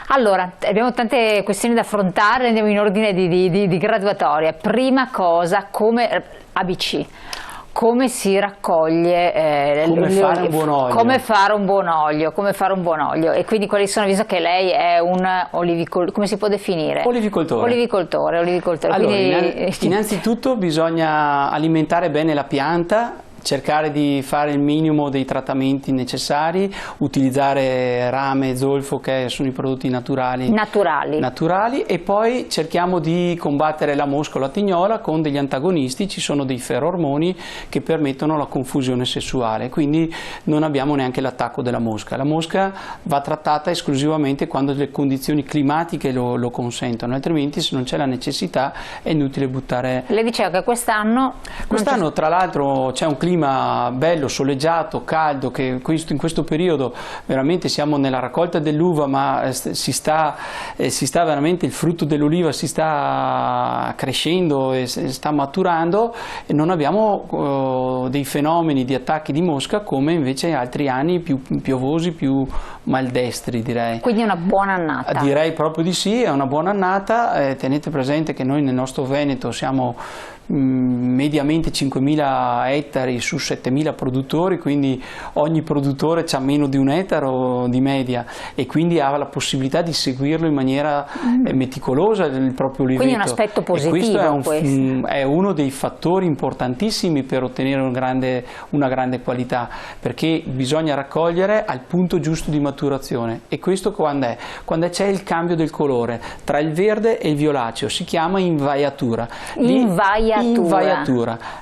Allora, abbiamo tante questioni da affrontare, andiamo in ordine di graduatoria. Prima cosa, come ABC. Come si raccoglie come fare un buon olio. Come fare un buon olio. E quindi quali sono, visto che lei è un olivicoltore, come si può definire? Olivicoltore. Allora, quindi... innanzitutto bisogna alimentare bene la pianta, cercare di fare il minimo dei trattamenti necessari, utilizzare rame e zolfo, che sono i prodotti naturali, e poi cerchiamo di combattere la mosca o la tignola con degli antagonisti. Ci sono dei ferormoni che permettono la confusione sessuale, quindi non abbiamo neanche l'attacco della mosca. La mosca va trattata esclusivamente quando le condizioni climatiche lo consentono, altrimenti, se non c'è la necessità, è inutile buttare. Lei diceva che quest'anno tra l'altro c'è un clima bello, soleggiato, caldo, che in questo periodo veramente siamo nella raccolta dell'uva, ma si sta veramente, il frutto dell'oliva si sta crescendo e sta maturando, e non abbiamo dei fenomeni di attacchi di mosca come invece altri anni più piovosi, più maldestri, direi. Quindi è una buona annata? Direi proprio di sì, è una buona annata. Tenete presente che noi nel nostro Veneto siamo mediamente 5.000 ettari su 7.000 produttori, quindi ogni produttore ha meno di un ettaro di media, e quindi ha la possibilità di seguirlo in maniera meticolosa il proprio oliveto. Quindi è un aspetto positivo. Questo è uno dei fattori importantissimi per ottenere una grande qualità, perché bisogna raccogliere al punto giusto di maturazione. E questo quando è? Quando c'è il cambio del colore tra il verde e il violaceo, si chiama invaiatura. Invaiatura.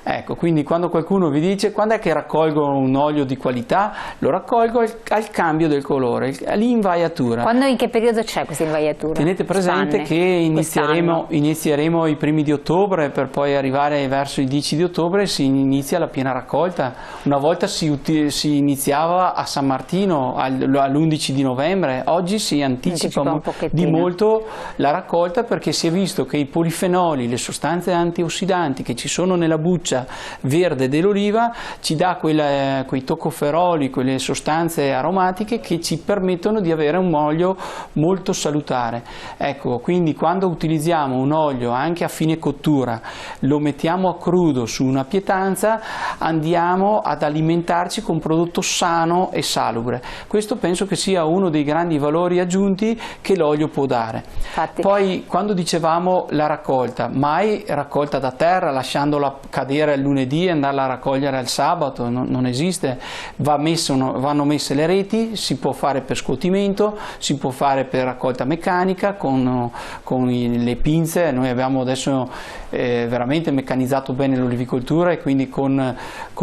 Ecco, quindi quando qualcuno vi dice quando è che raccolgo un olio di qualità, lo raccolgo al cambio del colore, l'invaiatura. In che periodo c'è questa invaiatura? Tenete presente che inizieremo i primi di ottobre, per poi arrivare verso i 10 di ottobre si inizia la piena raccolta. Una volta si iniziava a San Martino all'11 di novembre, oggi si anticipa di molto la raccolta, perché si è visto che i polifenoli, le sostanze antiossidanti che ci sono nella buccia verde dell'oliva, ci dà quei toccoferoli, quelle sostanze aromatiche che ci permettono di avere un olio molto salutare. Ecco, quindi quando utilizziamo un olio anche a fine cottura, lo mettiamo a crudo su una pietanza, andiamo ad alimentarci con un prodotto sano e salubre. Questo penso che sia uno dei grandi valori aggiunti che l'olio può dare. Infatti. Poi, quando dicevamo la raccolta, mai raccolta da terra lasciandola cadere il lunedì e andarla a raccogliere il sabato, non esiste. Vanno messe le reti, si può fare per scuotimento, si può fare per raccolta meccanica con le pinze. Noi abbiamo adesso veramente meccanizzato bene l'olivicoltura, e quindi con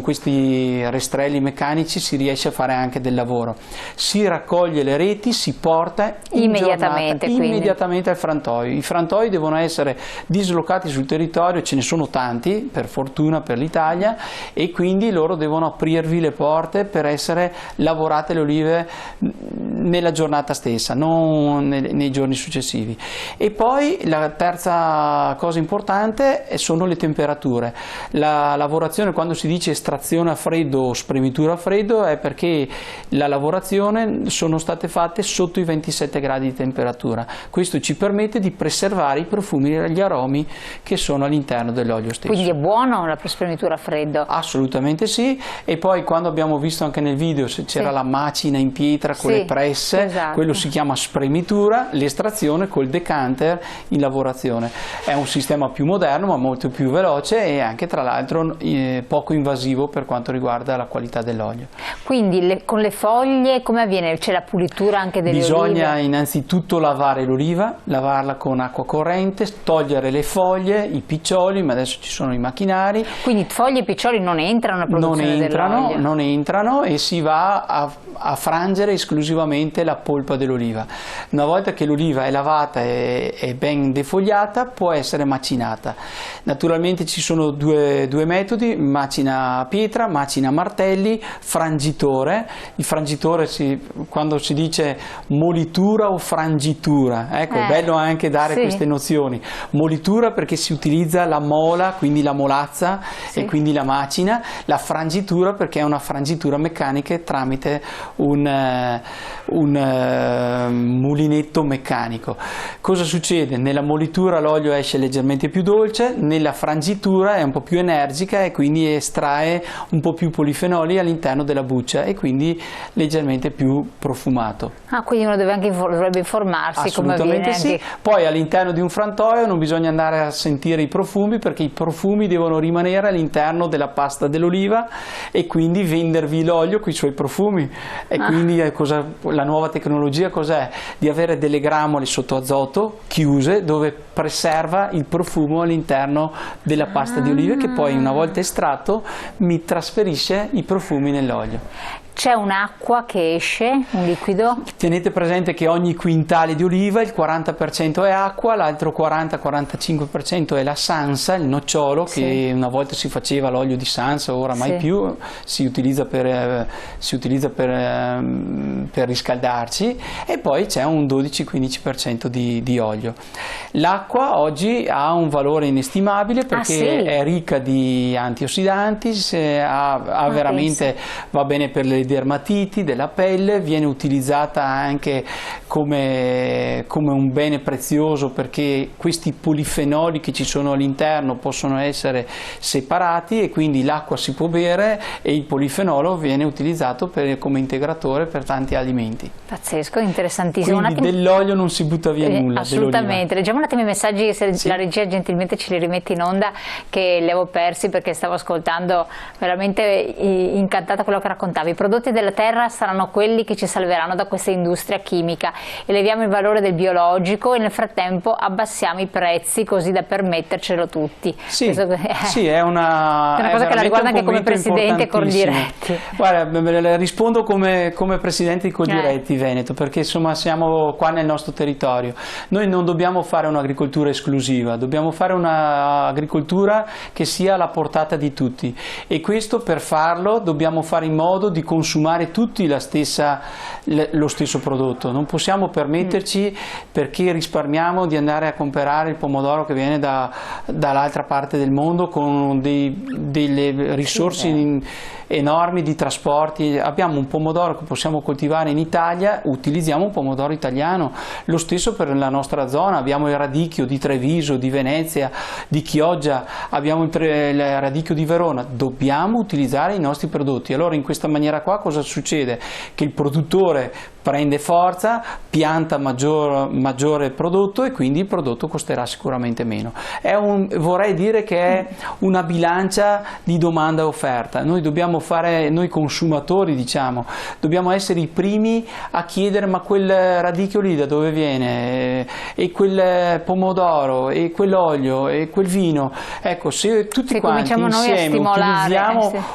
questi rastrelli meccanici si riesce a fare anche del lavoro. Si raccoglie le reti, si porta immediatamente al frantoio. I frantoi devono essere dislocati sul territorio, ce ne sono tanti per fortuna per l'Italia, e quindi loro devono aprirvi le porte per essere lavorate le olive nella giornata stessa, non nei giorni successivi. E poi la terza cosa importante sono le temperature. La lavorazione, quando si dice estrazione a freddo o spremitura a freddo, è perché la lavorazione sono state fatte sotto i 27 gradi di temperatura. Questo ci permette di preservare i profumi e gli aromi che sono all'interno dell'olio stesso. Quindi è buono la spremitura a freddo? Assolutamente sì. E poi, quando abbiamo visto anche nel video, se c'era la macina in pietra con le presse, esatto, quello si chiama spremitura, l'estrazione col decanter in lavorazione. È un sistema più moderno ma molto più veloce, e anche tra l'altro poco invasivo per quanto riguarda la qualità dell'olio. Quindi con le foglie come avviene? C'è la pulitura anche delle olive? Bisogna innanzitutto lavare l'oliva, lavarla con acqua corrente, togliere le foglie, i piccioli, ma adesso ci sono i macchinari. Quindi foglie e piccioli non entrano nella produzione dell'olio? Non entrano, e si va a frangere esclusivamente la polpa dell'oliva. Una volta che l'oliva è lavata e ben defogliata, può essere macinata. Naturalmente ci sono due metodi: macina a pietra, macina a martelli, frangitore. Il frangitore, quando si dice molitura o frangitura, ecco, è bello anche dare queste nozioni. Molitura perché si utilizza la mola, quindi la molazza, sì, e quindi la macina, la frangitura perché è una frangitura meccanica tramite un mulinetto meccanico. Cosa succede? Nella molitura l'olio esce leggermente più dolce, nella frangitura è un po' più energica e quindi estrae un po' più polifenoli all'interno della buccia e quindi leggermente più profumato. Ah, quindi uno deve anche dovrebbe informarsi come avviene sì. anche... Poi all'interno di un frantoio non bisogna andare a sentire i profumi perché i profumi devono rimanere all'interno della pasta dell'oliva e quindi vendervi l'olio con i suoi profumi. E quindi la nuova tecnologia cos'è? Di avere delle gramole sotto azoto chiuse dove preserva il profumo all'interno della pasta di olive che poi una volta estratto mi trasferisce i profumi nell'olio. C'è un'acqua che esce, un liquido? Tenete presente che ogni quintale di oliva il 40% è acqua, l'altro 40-45% è la sansa, il nocciolo, che una volta si faceva l'olio di sansa, ora mai più, si utilizza per riscaldarci, e poi c'è un 12-15% di olio. L'acqua oggi ha un valore inestimabile perché è ricca di antiossidanti, veramente va bene per le dermatiti della pelle, viene utilizzata anche come un bene prezioso perché questi polifenoli che ci sono all'interno possono essere separati e quindi l'acqua si può bere e il polifenolo viene utilizzato come integratore per tanti alimenti. Pazzesco, interessantissimo. Quindi dell'olio non si butta via nulla. Assolutamente. Leggiamo un attimo i messaggi, se la regia gentilmente ce li rimette in onda, che li avevo persi perché stavo ascoltando, veramente incantata quello che raccontavi. I prodotti della terra saranno quelli che ci salveranno da questa industria chimica. Eleviamo il valore del biologico e nel frattempo abbassiamo i prezzi così da permettercelo tutti. Sì, è una cosa che la riguarda anche come presidente Coldiretti. Guarda, rispondo come presidente di Coldiretti Veneto, perché insomma siamo qua nel nostro territorio. Noi non dobbiamo fare un'agricoltura esclusiva, dobbiamo fare un'agricoltura che sia alla portata di tutti, e questo per farlo dobbiamo fare in modo di consumare tutti lo stesso prodotto. Non possiamo permetterci, perché risparmiamo, di andare a comprare il pomodoro che viene dall'altra parte del mondo con delle risorse enormi di trasporti. Abbiamo un pomodoro che possiamo coltivare in Italia, utilizziamo un pomodoro italiano. Lo stesso per la nostra zona, abbiamo il radicchio di Treviso, di Venezia, di Chioggia, abbiamo il radicchio di Verona. Dobbiamo utilizzare i nostri prodotti. Allora in questa maniera qua cosa succede? Che il produttore prende forza, pianta maggiore prodotto e quindi il prodotto costerà sicuramente meno. Vorrei dire che è una bilancia di domanda e offerta. Noi consumatori, diciamo, dobbiamo essere i primi a chiedere: ma quel radicchio lì da dove viene? E quel pomodoro, e quell'olio, e quel vino? Ecco, se tutti quanti insieme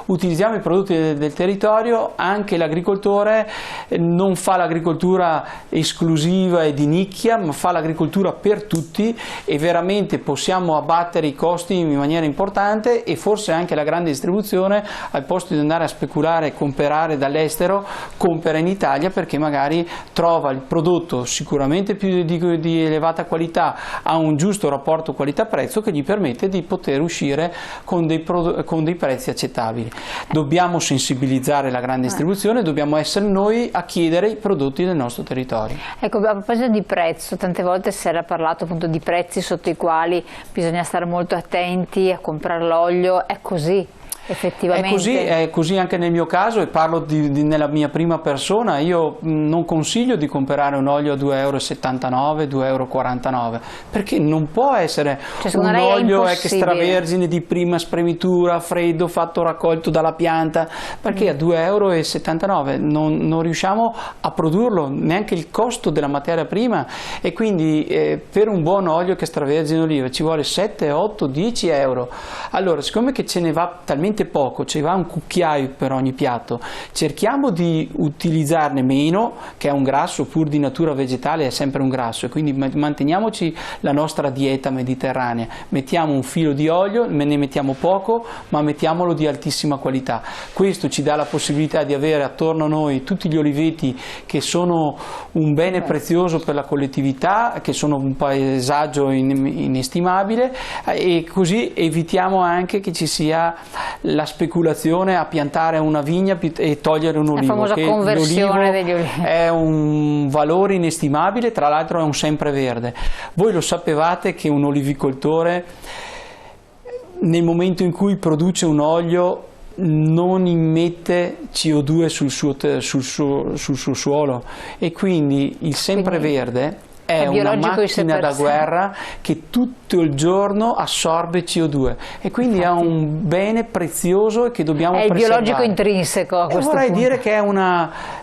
utilizziamo i prodotti del territorio, anche l'agricoltore non fa l'agricoltura esclusiva e di nicchia, ma fa l'agricoltura per tutti, e veramente possiamo abbattere i costi in maniera importante, e forse anche la grande distribuzione, al posto di andare a speculare e comprare dall'estero, compra in Italia, perché magari trova il prodotto sicuramente più di elevata qualità, a un giusto rapporto qualità-prezzo che gli permette di poter uscire con dei prezzi accettabili. Dobbiamo sensibilizzare la grande distribuzione, dobbiamo essere noi a chiedere i prodotti del nostro territorio. Ecco, a proposito di prezzo, tante volte si era parlato appunto di prezzi sotto i quali bisogna stare molto attenti a comprare l'olio. È così? Effettivamente. È così anche nel mio caso, e parlo nella mia prima persona. Io non consiglio di comprare un olio a 2,79 €, 2,49 €, perché non può essere un olio extravergine di prima spremitura, freddo, fatto raccolto dalla pianta, perché a 2,79 € non riusciamo a produrlo, neanche il costo della materia prima, e quindi per un buon olio extravergine d'oliva ci vuole 7, 8, 10 €. Allora, siccome che ce ne va talmente veramente poco, ci va un cucchiaio per ogni piatto, cerchiamo di utilizzarne meno, che è un grasso pur di natura vegetale, è sempre un grasso, e quindi manteniamoci la nostra dieta mediterranea, mettiamo un filo di olio, ne mettiamo poco, ma mettiamolo di altissima qualità. Questo ci dà la possibilità di avere attorno a noi tutti gli oliveti che sono un bene prezioso per la collettività, che sono un paesaggio inestimabile, e così evitiamo anche che ci sia la speculazione a piantare una vigna e togliere un olivo. La famosa conversione degli olivi. È un valore inestimabile, tra l'altro è un sempreverde. Voi lo sapevate che un olivicoltore, nel momento in cui produce un olio, non immette CO2 sul suo suolo, e quindi il sempreverde è una macchina da guerra che tutto il giorno assorbe CO2, e quindi è un bene prezioso e che dobbiamo preservare. È il biologico intrinseco a questo vorrei punto. dire che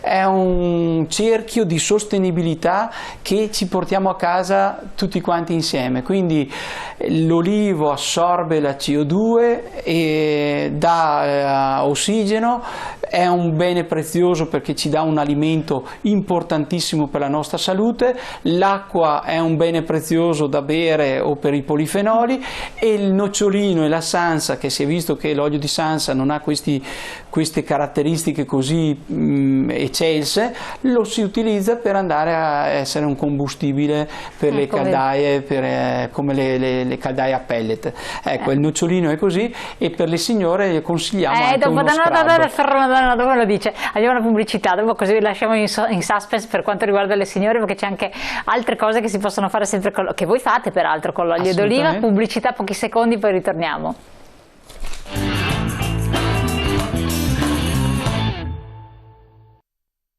è un cerchio di sostenibilità che ci portiamo a casa tutti quanti insieme. Quindi l'olivo assorbe la CO2 e dà ossigeno, è un bene prezioso perché ci dà un alimento importantissimo per la nostra salute, l'acqua è un bene prezioso da bere o per i polifenoli, e il nocciolino e la sansa, che si è visto che l'olio di sansa non ha queste caratteristiche così eccelse, lo si utilizza per andare a essere un combustibile per le caldaie, come le caldaie a pellet. Ecco, il nocciolino è così, e per le signore consigliamo anche uno scrub. Dopo me lo dice, abbiamo una pubblicità, dopo così lasciamo in suspense per quanto riguarda le signore, perché c'è anche altre cose che si possono fare sempre che voi fate peraltro con l'olio d'oliva. Pubblicità, pochi secondi, poi ritorniamo.